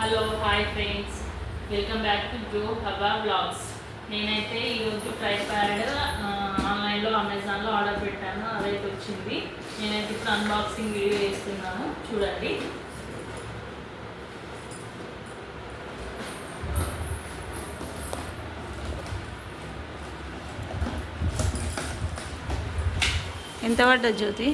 Hello hi friends, welcome back to జో హవా blogs. నేనైతే ఈరోజు ట్రైప్యాడ్ ఆన్లైన్లో అమెజాన్లో ఆర్డర్ పెట్టాను. అదైతే వచ్చింది. నేనైతే ఇప్పుడు అన్బాక్సింగ్ వీడియో చేస్తున్నాను, చూడండి. ఎంత పడ్డది జ్యోతి?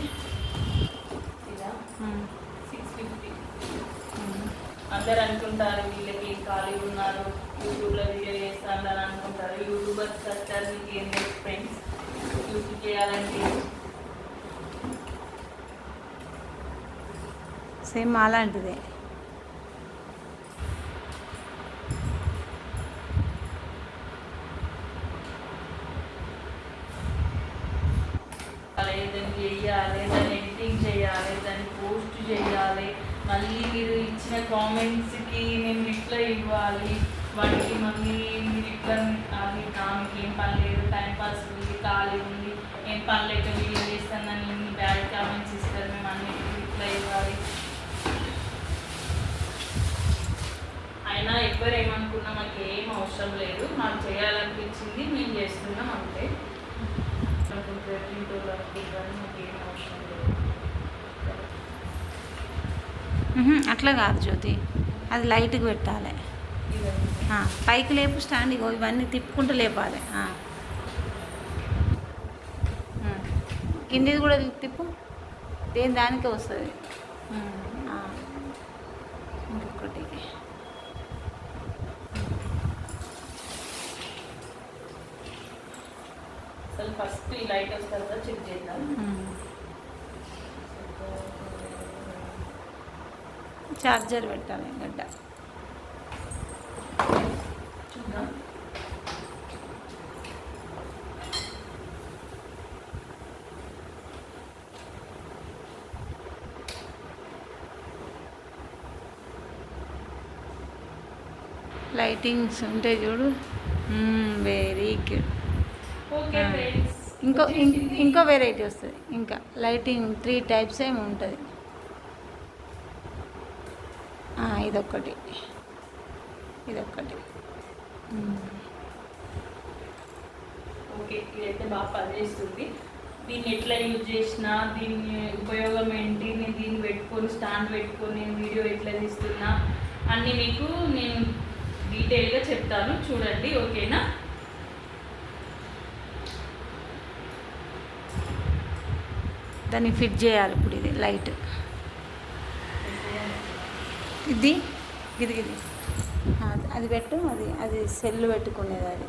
అందరు అనుకుంటారు వీళ్ళకి ఖాళీ ఉన్నారు, యూట్యూబ్లో వీడియో చేస్తాను అని అనుకుంటారు. యూట్యూబర్స్ కష్టాలు మీకు ఏం లేదు ఫ్రెండ్స్. యూట్యూబ్ చేయాలంటే సేమ్ అలాంటిదే. దాన్ని చేయాలి, దాన్ని ఎడిటింగ్ చేయాలి, దాన్ని పోస్ట్ చేయాలి, మళ్ళీ మీరు ఇచ్చిన కామెంట్స్కి నేను రిప్లై ఇవ్వాలి, వాటికి మళ్ళీ మీరు రిప్లై అది ఆమెకి ఏం పని లేదు, టైంపాస్ ఉంది, ఖాళీ ఉంది, ఏం పని లేక వీడియో చేస్తానని ఇన్ని బ్యాడ్ కామెంట్స్ ఇస్తారు, మేము అన్నిటికీ రిప్లై ఇవ్వాలి. అయినా ఎవ్వరు ఏమనుకున్నా మాకు ఏం అవసరం లేదు, మాకు చేయాలనిపించింది మేము చేస్తున్నాం అంతే. అట్లా కాదు జ్యోతి, అది లైట్గా పెట్టాలి. పైకి లేపు, స్టాండ్ ఇగో ఇవన్నీ తిప్పుకుంటూ లేపాలి. కిందిది కూడా తిప్పు, దేని దానికే వస్తుంది. ఇంకొకటి అసలు ఫస్ట్ ఈ లైట్ వస్తుంది కదా, చెక్ చేద్దాం. చార్జర్ పెట్టాలి గడ్డ. చూద్దాం. లైటింగ్స్ ఉంటాయి చూడు, వెరీ గుడ్. ఓకే ఫ్రెండ్స్, ఇంకో వెరైటీ వస్తుంది. ఇంకా లైటింగ్ 3 టైప్స్ ఏమి ఉంటుంది. ఇదొక్కటి. ఓకే, ఇదైతే బాగా పనిచేస్తుంది. దీన్ని ఎట్లా యూజ్ చేసినా, దీన్ని ఉపయోగం ఏంటి, నేను దీన్ని పెట్టుకొని స్టాండ్ పెట్టుకొని నేను వీడియో ఎట్లా తీస్తున్నా అన్నీ మీకు నేను డీటెయిల్గా చెప్తాను, చూడండి. ఓకేనా? దాన్ని ఫిట్ చేయాలి. ఇప్పుడు ఇది లైట్, ఇది అది పెట్టు. అది సెల్ పెట్టుకునేది. అది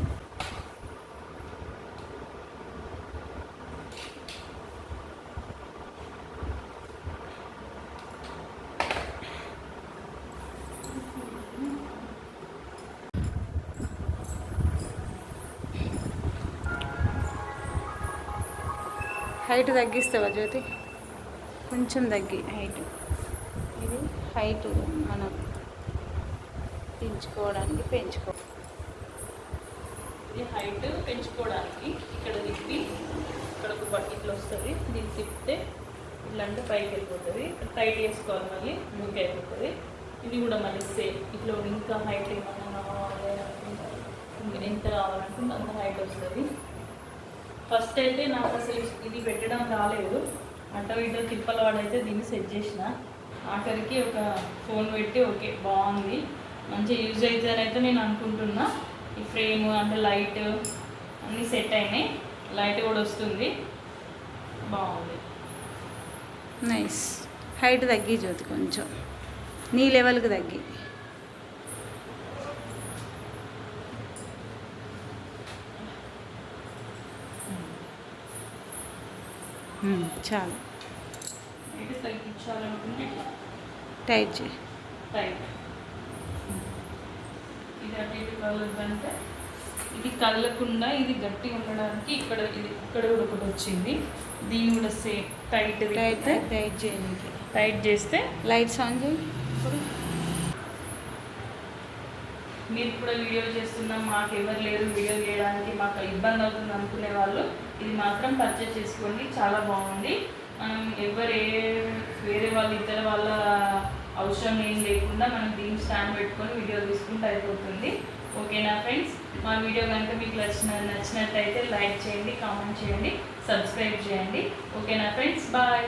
హైట్ తగ్గిస్తావా జ్యోతి? కొంచెం తగ్గి హైట్. ఇది హైట్ మనం పెంచుకో. ఇది హైట్ పెంచుకోవడానికి ఇక్కడ తిప్పి, ఇక్కడ ఒక బకెట్లో వస్తుంది, దీన్ని తిప్పితే ఇట్లా అంటే పైకి వెళ్ళిపోతుంది. టైట్ చేసుకోవాలి, మళ్ళీ మూకి అయిపోతుంది. ఇది కూడా మళ్ళీ సేమ్ ఇట్లా ఇంకా హైట్ ఏమన్నా కావాలి అనుకుంటారు, ఇంకా ఎంత కావాలనుకుంటే అంత హైట్ వస్తుంది. ఫస్ట్ అయితే నాకు అసలు ఇది పెట్టడం రాలేదు. అటో ఇటో తిప్పల వాడైతే దీన్ని సెట్ చేసిన. ఆఖరికి ఒక ఫోన్ పెట్టి ఓకే బాగుంది, మంచిగా యూజ్ అవుతుందని అయితే నేను అనుకుంటున్నా. ఈ ఫ్రేమ్ అంటే లైట్ అన్నీ సెట్ అయినాయి, లైట్ కూడా వస్తుంది, బాగుంది. నైస్. హైట్ తగ్గి జ్యోతి, కొంచెం నీ లెవెల్కి తగ్గి. చాలు. తగ్గించాలనుకుంటే టైట్ చేయి. టైట్. ఇది అటు ఇటు కలదంటే ఇది కదలకుండా ఇది గట్టిగా ఉండడానికి ఇక్కడ కూడా ఒకటి వచ్చింది. దీన్ని కూడా సేమ్ టైట్ చేయడానికి. టైట్ చేస్తే లైట్స్ ఆన్ చేయి. ఇప్పుడు మీరు కూడా వీడియో చేస్తున్నాం, మాకు ఎవరు లేరు వీడియో చేయడానికి, మాకు ఇబ్బంది అవుతుంది అనుకునే వాళ్ళు ఇది మాత్రం పర్చేస్ చేసుకోండి, చాలా బాగుంది. మనం వేరే వాళ్ళ ఇతర వాళ్ళ అవసరం ఏం లేకుండా మనం దీన్ని స్టాండ్ పెట్టుకొని వీడియో తీసుకుంటే అయిపోతుంది. ఓకేనా ఫ్రెండ్స్, మా వీడియో కనుక మీకు నచ్చినట్టయితే లైక్ చేయండి, కామెంట్ చేయండి, సబ్స్క్రైబ్ చేయండి. ఓకేనా ఫ్రెండ్స్, బాయ్.